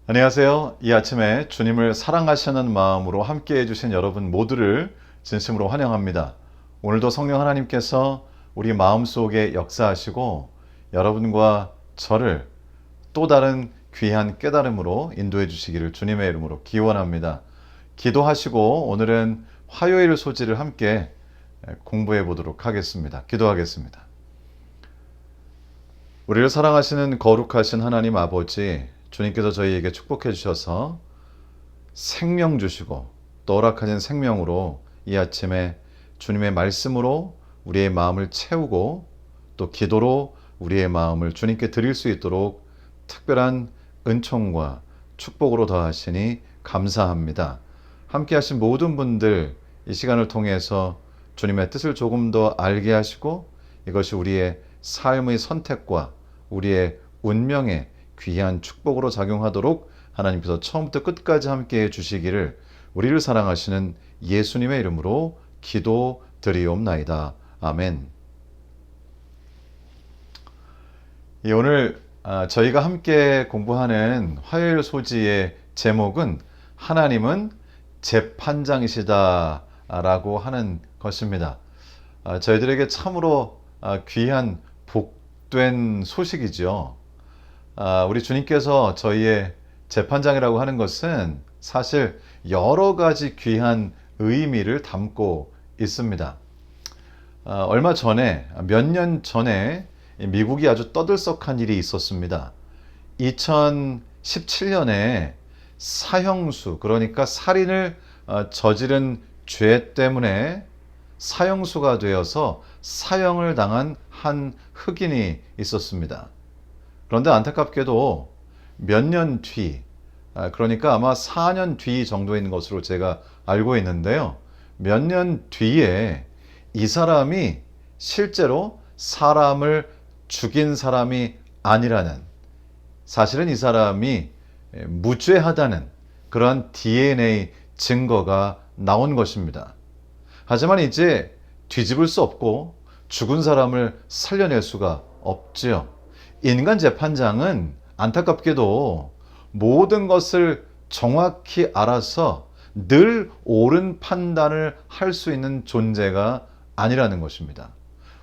안녕하세요. 이 아침에 주님을 사랑하시는 마음으로 함께 해주신 여러분 모두를 진심으로 환영합니다. 오늘도 성령 하나님께서 우리 마음속에 역사하시고 여러분과 저를 또 다른 귀한 깨달음으로 인도해 주시기를 주님의 이름으로 기원합니다. 기도하시고 오늘은 화요일 소지를 함께 공부해 보도록 하겠습니다. 기도하겠습니다. 우리를 사랑하시는 거룩하신 하나님 아버지, 주님께서 저희에게 축복해 주셔서 생명 주시고 또 허락하신 생명으로 이 아침에 주님의 말씀으로 우리의 마음을 채우고 또 기도로 우리의 마음을 주님께 드릴 수 있도록 특별한 은총과 축복으로 더하시니 감사합니다. 함께 하신 모든 분들 이 시간을 통해서 주님의 뜻을 조금 더 알게 하시고 이것이 우리의 삶의 선택과 우리의 운명의 귀한 축복으로 작용하도록 하나님께서 처음부터 끝까지 함께해 주시기를 우리를 사랑하시는 예수님의 이름으로 기도드리옵나이다. 아멘. 오늘 저희가 함께 공부하는 화요일 소지의 제목은 하나님은 재판장이시다 라고 하는 것입니다. 저희들에게 참으로 귀한 복된 소식이죠. 우리 주님께서 저희의 재판장이라고 하는 것은 사실 여러 가지 귀한 의미를 담고 있습니다. 얼마 전에, 몇 년 전에 미국이 아주 떠들썩한 일이 있었습니다. 2017년에 사형수, 그러니까 살인을 저지른 죄 때문에 사형수가 되어서 사형을 당한 한 흑인이 있었습니다. 그런데 안타깝게도 몇 년 뒤, 그러니까 아마 4년 뒤 정도인 것으로 제가 알고 있는데요. 몇 년 뒤에 이 사람이 실제로 사람을 죽인 사람이 아니라는, 사실은 이 사람이 무죄하다는 그러한 DNA 증거가 나온 것입니다. 하지만 이제 뒤집을 수 없고 죽은 사람을 살려낼 수가 없지요. 인간 재판장은 안타깝게도 모든 것을 정확히 알아서 늘 옳은 판단을 할 수 있는 존재가 아니라는 것입니다.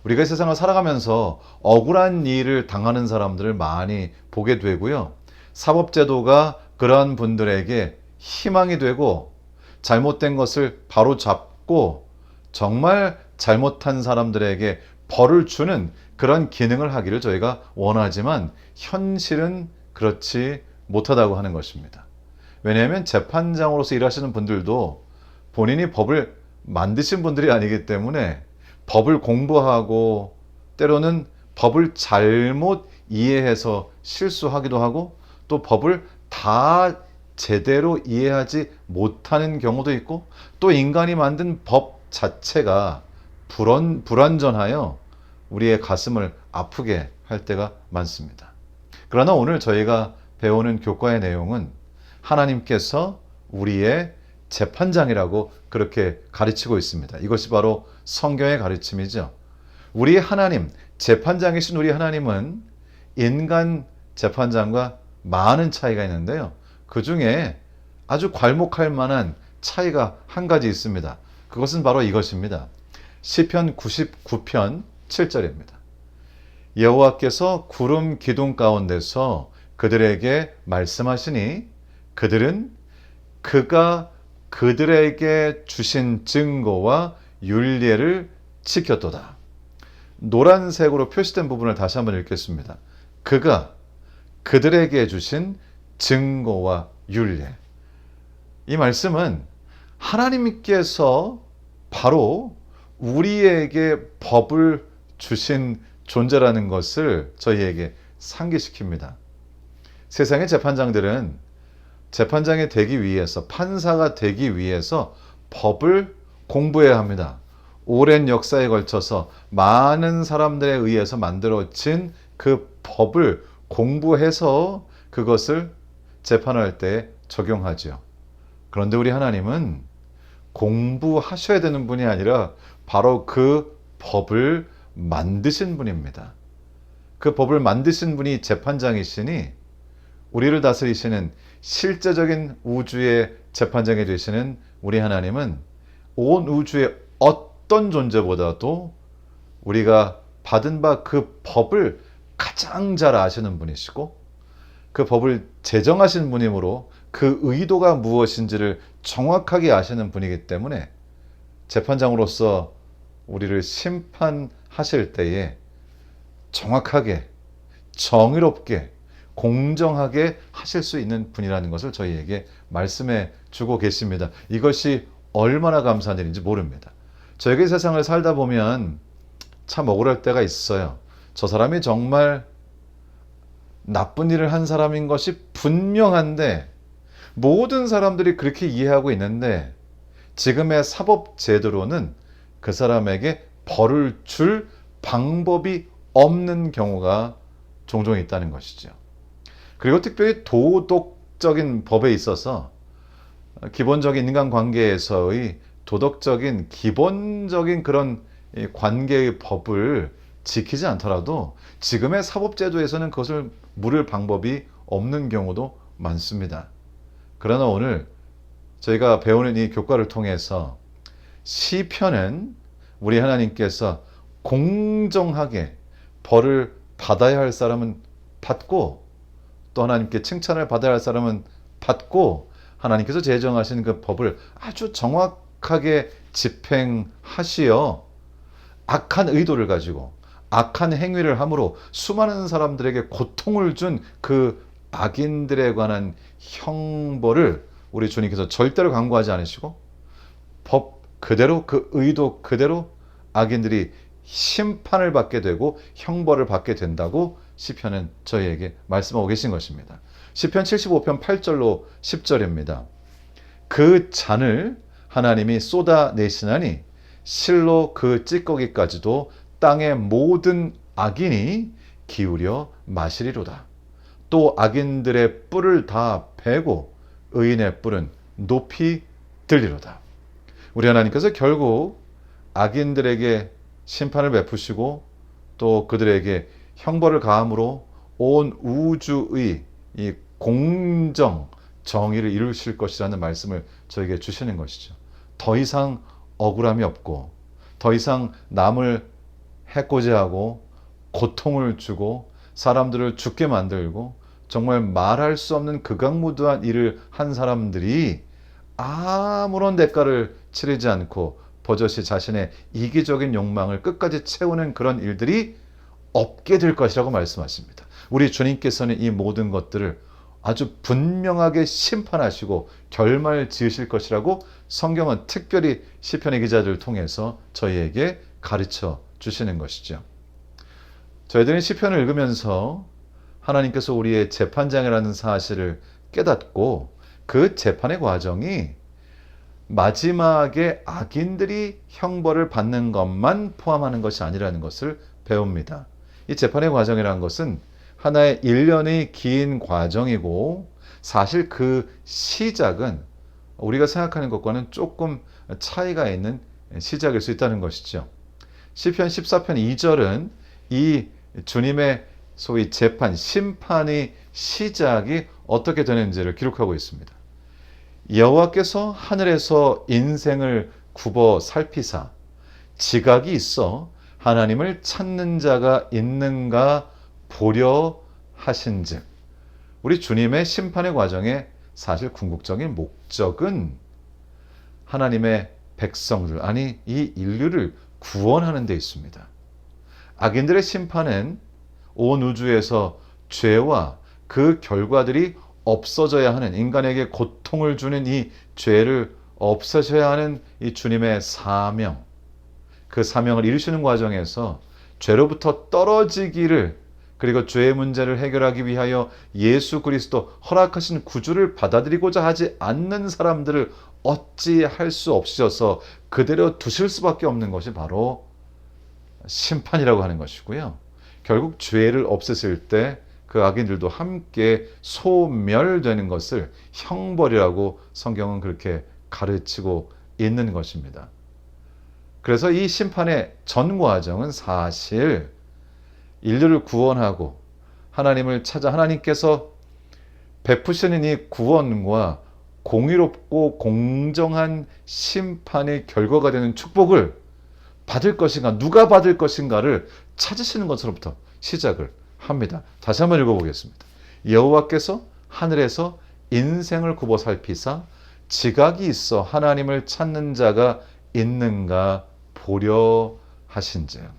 우리가 이 세상을 살아가면서 억울한 일을 당하는 사람들을 많이 보게 되고요. 사법제도가 그러한 분들에게 희망이 되고 잘못된 것을 바로 잡고 정말 잘못한 사람들에게 벌을 주는 그런 기능을 하기를 저희가 원하지만 현실은 그렇지 못하다고 하는 것입니다. 왜냐하면 재판장으로서 일하시는 분들도 본인이 법을 만드신 분들이 아니기 때문에 법을 공부하고 때로는 법을 잘못 이해해서 실수하기도 하고 또 법을 다 제대로 이해하지 못하는 경우도 있고 또 인간이 만든 법 자체가 불완전하여 우리의 가슴을 아프게 할 때가 많습니다. 그러나 오늘 저희가 배우는 교과의 내용은 하나님께서 우리의 재판장이라고 그렇게 가르치고 있습니다. 이것이 바로 성경의 가르침이죠. 우리 하나님, 재판장이신 우리 하나님은 인간 재판장과 많은 차이가 있는데요. 그 중에 아주 괄목할 만한 차이가 한 가지 있습니다. 그것은 바로 이것입니다. 시편 99편 7절입니다. 여호와께서 구름 기둥 가운데서 그들에게 말씀하시니 그들은 그가 그들에게 주신 증거와 율례를 지켰도다. 노란색으로 표시된 부분을 다시 한번 읽겠습니다. 그가 그들에게 주신 증거와 율례. 이 말씀은 하나님께서 바로 우리에게 법을 주신 존재라는 것을 저희에게 상기시킵니다. 세상의 재판장들은 재판장이 되기 위해서, 판사가 되기 위해서 법을 공부해야 합니다. 오랜 역사에 걸쳐서 많은 사람들에 의해서 만들어진 그 법을 공부해서 그것을 재판할 때 적용하죠. 그런데 우리 하나님은 공부하셔야 되는 분이 아니라 바로 그 법을 만드신 분입니다. 그 법을 만드신 분이 재판장이시니 우리를 다스리시는 실제적인 우주의 재판장이 되시는 우리 하나님은 온 우주의 어떤 존재보다도 우리가 받은 바 그 법을 가장 잘 아시는 분이시고, 그 법을 제정하신 분이므로 그 의도가 무엇인지를 정확하게 아시는 분이기 때문에 재판장으로서 우리를 심판하실 때에 정확하게, 정의롭게, 공정하게 하실 수 있는 분이라는 것을 저희에게 말씀해 주고 계십니다. 이것이 얼마나 감사한 일인지 모릅니다. 저에게 세상을 살다 보면 참 억울할 때가 있어요. 저 사람이 정말 나쁜 일을 한 사람인 것이 분명한데 모든 사람들이 그렇게 이해하고 있는데 지금의 사법제도로는 그 사람에게 벌을 줄 방법이 없는 경우가 종종 있다는 것이죠. 그리고 특별히 도덕적인 법에 있어서 기본적인 인간관계에서의 도덕적인 기본적인 그런 관계의 법을 지키지 않더라도 지금의 사법제도에서는 그것을 물을 방법이 없는 경우도 많습니다. 그러나 오늘 저희가 배우는 이 교과를 통해서 시편은 우리 하나님께서 공정하게 벌을 받아야 할 사람은 받고 또 하나님께 칭찬을 받아야 할 사람은 받고 하나님께서 제정하신 그 법을 아주 정확하게 집행하시어 악한 의도를 가지고 악한 행위를 함으로 수많은 사람들에게 고통을 준 그 악인들에 관한 형벌을 우리 주님께서 절대로 강구하지 않으시고 법 그대로 그 의도 그대로 악인들이 심판을 받게 되고 형벌을 받게 된다고 시편은 저희에게 말씀하고 계신 것입니다. 시편 75편 8절로 10절입니다. 그 잔을 하나님이 쏟아내시나니 실로 그 찌꺼기까지도 땅의 모든 악인이 기울여 마시리로다. 또 악인들의 뿔을 다 베고 의인의 뿔은 높이 들리로다. 우리 하나님께서 결국 악인들에게 심판을 베푸시고 또 그들에게 형벌을 가함으로 온 우주의 이 공정, 정의를 이루실 것이라는 말씀을 저에게 주시는 것이죠. 더 이상 억울함이 없고 더 이상 남을 해코지하고 고통을 주고 사람들을 죽게 만들고 정말 말할 수 없는 극악무도한 일을 한 사람들이 아무런 대가를 치르지 않고 버젓이 자신의 이기적인 욕망을 끝까지 채우는 그런 일들이 없게 될 것이라고 말씀하십니다. 우리 주님께서는 이 모든 것들을 아주 분명하게 심판하시고 결말 지으실 것이라고 성경은 특별히 시편의 기자들을 통해서 저희에게 가르쳐 주시는 것이죠. 저희들은 시편을 읽으면서 하나님께서 우리의 재판장이라는 사실을 깨닫고 그 재판의 과정이 마지막에 악인들이 형벌을 받는 것만 포함하는 것이 아니라는 것을 배웁니다. 이 재판의 과정이라는 것은 하나의 일련의 긴 과정이고 사실 그 시작은 우리가 생각하는 것과는 조금 차이가 있는 시작일 수 있다는 것이죠. 시편 14편 2절은 이 주님의 소위 재판, 심판의 시작이 어떻게 되는지를 기록하고 있습니다. 여호와께서 하늘에서 인생을 굽어 살피사 지각이 있어 하나님을 찾는 자가 있는가 보려 하신즉. 우리 주님의 심판의 과정에 사실 궁극적인 목적은 하나님의 백성들, 아니 이 인류를 구원하는 데 있습니다. 악인들의 심판은 온 우주에서 죄와 그 결과들이 없어져야 하는, 인간에게 고통을 주는 이 죄를 없애셔야 하는 이 주님의 사명, 그 사명을 이루시는 과정에서 죄로부터 떨어지기를, 그리고 죄의 문제를 해결하기 위하여 예수 그리스도 허락하신 구주를 받아들이고자 하지 않는 사람들을 어찌할 수 없으셔서 그대로 두실 수밖에 없는 것이 바로 심판이라고 하는 것이고요. 결국 죄를 없애실 때 그 악인들도 함께 소멸되는 것을 형벌이라고 성경은 그렇게 가르치고 있는 것입니다. 그래서 이 심판의 전 과정은 사실 인류를 구원하고 하나님을 찾아 하나님께서 베푸시는 이 구원과 공의롭고 공정한 심판의 결과가 되는 축복을 받을 것인가, 누가 받을 것인가를 찾으시는 것으로부터 시작을 합니다. 다시 한번 읽어보겠습니다. 여호와께서 하늘에서 인생을 굽어 살피사 지각이 있어 하나님을 찾는 자가 있는가 보려 하신즉.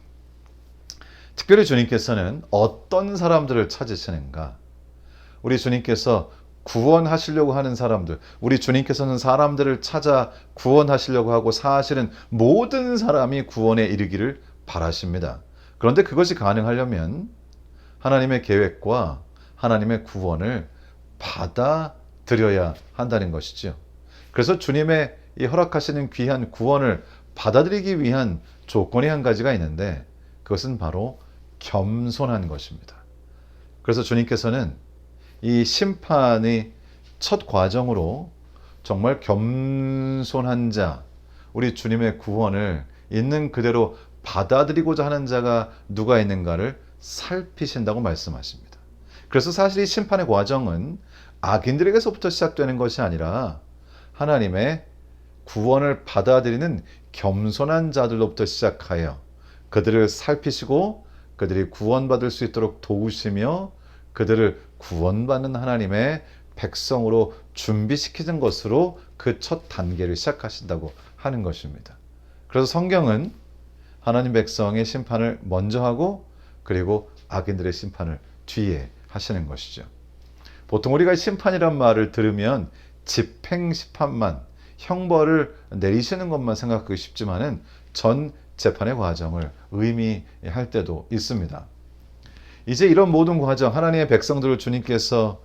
특별히 주님께서는 어떤 사람들을 찾으시는가? 우리 주님께서 구원하시려고 하는 사람들, 우리 주님께서는 사람들을 찾아 구원하시려고 하고 사실은 모든 사람이 구원에 이르기를 바라십니다. 그런데 그것이 가능하려면 하나님의 계획과 하나님의 구원을 받아들여야 한다는 것이죠. 그래서 주님의 이 허락하시는 귀한 구원을 받아들이기 위한 조건이 한 가지가 있는데 그것은 바로 겸손한 것입니다. 그래서 주님께서는 이 심판의 첫 과정으로 정말 겸손한 자, 우리 주님의 구원을 있는 그대로 받아들이고자 하는 자가 누가 있는가를 살피신다고 말씀하십니다. 그래서 사실 이 심판의 과정은 악인들에게서부터 시작되는 것이 아니라 하나님의 구원을 받아들이는 겸손한 자들로부터 시작하여 그들을 살피시고 그들이 구원받을 수 있도록 도우시며 그들을 구원받는 하나님의 백성으로 준비시키는 것으로 그 첫 단계를 시작하신다고 하는 것입니다. 그래서 성경은 하나님 백성의 심판을 먼저 하고 그리고 악인들의 심판을 뒤에 하시는 것이죠. 보통 우리가 심판이란 말을 들으면 집행심판만, 형벌을 내리시는 것만 생각하기 쉽지만은 전 재판의 과정을 의미할 때도 있습니다. 이제 이런 모든 과정, 하나님의 백성들을 주님께서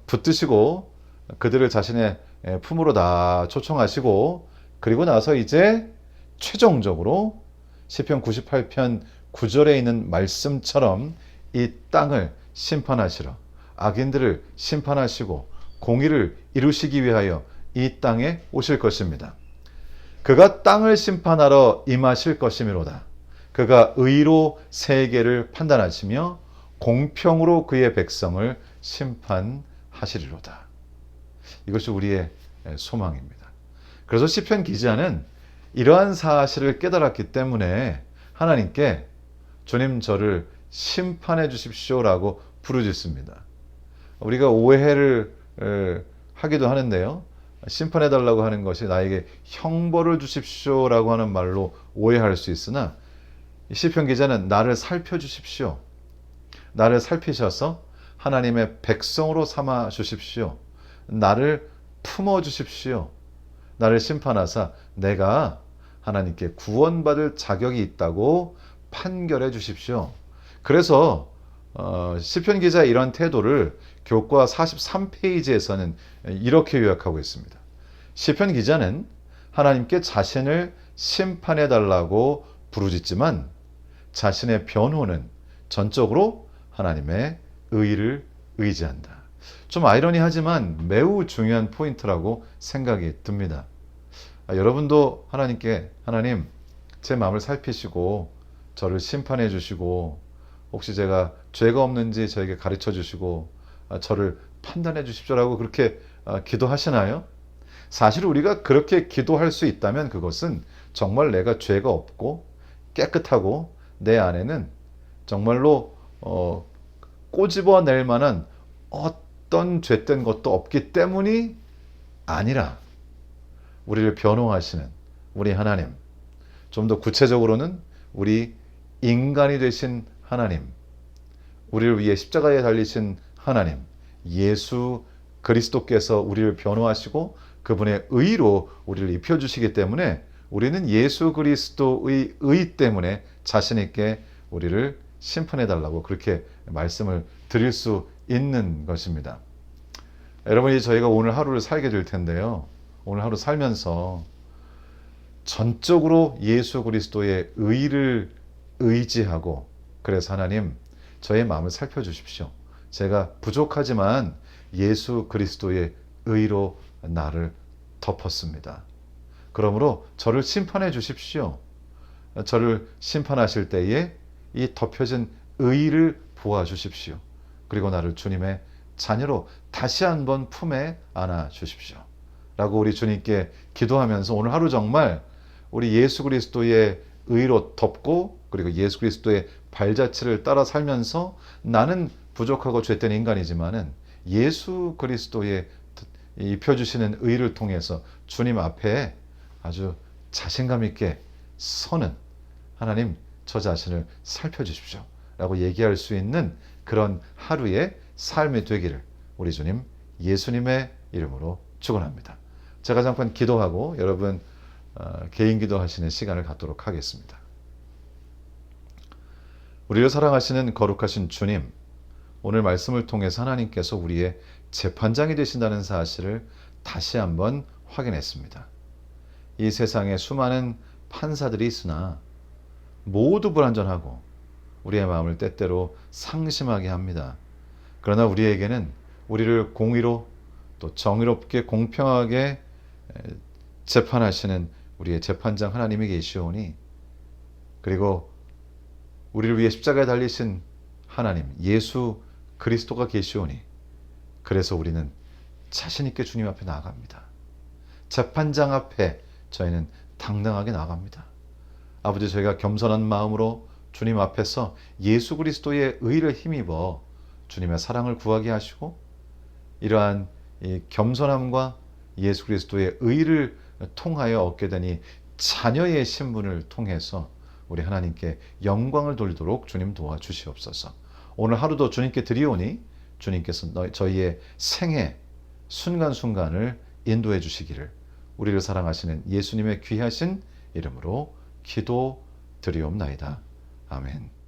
붙드시고 그들을 자신의 품으로 다 초청하시고 그리고 나서 이제 최종적으로 시편 98편 9절에 있는 말씀처럼 이 땅을 심판하시러 악인들을 심판하시고 공의를 이루시기 위하여 이 땅에 오실 것입니다. 그가 땅을 심판하러 임하실 것이미로다. 그가 의로 세계를 판단하시며 공평으로 그의 백성을 심판하시리로다. 이것이 우리의 소망입니다. 그래서 시편 기자는 이러한 사실을 깨달았기 때문에 하나님께 주님 저를 심판해 주십시오라고 부르짖습니다. 우리가 오해를 하기도 하는데요. 심판해 달라고 하는 것이 나에게 형벌을 주십시오라고 하는 말로 오해할 수 있으나 시편 기자는 나를 살펴주십시오. 나를 살피셔서 하나님의 백성으로 삼아 주십시오. 나를 품어 주십시오. 나를 심판하사 내가 하나님께 구원받을 자격이 있다고 판결해 주십시오. 그래서 시편 기자의 이런 태도를 교과 43페이지에서는 이렇게 요약하고 있습니다. 시편 기자는 하나님께 자신을 심판해 달라고 부르짖지만 자신의 변호는 전적으로 하나님의 의를 의지한다. 좀 아이러니하지만 매우 중요한 포인트라고 생각이 듭니다. 여러분도 하나님께 하나님 제 마음을 살피시고 저를 심판해 주시고 혹시 제가 죄가 없는지 저에게 가르쳐 주시고 저를 판단해 주십시오라고 그렇게 기도하시나요? 사실 우리가 그렇게 기도할 수 있다면 그것은 정말 내가 죄가 없고 깨끗하고 내 안에는 정말로 꼬집어낼 만한 어떤 죄된 것도 없기 때문이 아니라 우리를 변호하시는 우리 하나님, 좀 더 구체적으로는 우리 인간이 되신 하나님, 우리를 위해 십자가에 달리신 하나님, 예수 그리스도께서 우리를 변호하시고 그분의 의로 우리를 입혀주시기 때문에 우리는 예수 그리스도의 의 때문에 자신 있게 우리를 심판해달라고 그렇게 말씀을 드릴 수 있는 것입니다. 여러분이 저희가 오늘 하루를 살게 될 텐데요. 오늘 하루 살면서 전적으로 예수 그리스도의 의를 의지하고 그래서 하나님 저의 마음을 살펴주십시오. 제가 부족하지만 예수 그리스도의 의로 나를 덮었습니다. 그러므로 저를 심판해 주십시오. 저를 심판하실 때에 이 덮여진 의를 보아 주십시오. 그리고 나를 주님의 자녀로 다시 한번 품에 안아 주십시오. 라고 우리 주님께 기도하면서 오늘 하루 정말 우리 예수 그리스도의 의로 덮고 그리고 예수 그리스도의 발자취를 따라 살면서 나는 부족하고 죄된 인간이지만은 예수 그리스도의 입혀주시는 의를 통해서 주님 앞에 아주 자신감 있게 서는 하나님 저 자신을 살펴주십시오 라고 얘기할 수 있는 그런 하루의 삶이 되기를 우리 주님 예수님의 이름으로 축원합니다. 제가 잠깐 기도하고 여러분 개인 기도하시는 시간을 갖도록 하겠습니다. 우리를 사랑하시는 거룩하신 주님, 오늘 말씀을 통해서 하나님께서 우리의 재판장이 되신다는 사실을 다시 한번 확인했습니다. 이 세상에 수많은 판사들이 있으나 모두 불완전하고 우리의 마음을 때때로 상심하게 합니다. 그러나 우리에게는 우리를 공의로 또 정의롭게 공평하게 재판하시는 우리의 재판장 하나님이 계시오니 그리고 우리를 위해 십자가에 달리신 하나님 예수 그리스도가 계시오니 그래서 우리는 자신 있게 주님 앞에 나아갑니다. 재판장 앞에 저희는 당당하게 나아갑니다. 아버지 저희가 겸손한 마음으로 주님 앞에서 예수 그리스도의 의를 힘입어 주님의 사랑을 구하게 하시고 이러한 이 겸손함과 예수 그리스도의 의를 통하여 얻게 되니 자녀의 신분을 통해서 우리 하나님께 영광을 돌리도록 주님 도와주시옵소서. 오늘 하루도 주님께 드리오니 주님께서 저희의 생애 순간순간을 인도해 주시기를 우리를 사랑하시는 예수님의 귀하신 이름으로 기도드리옵나이다. 아멘.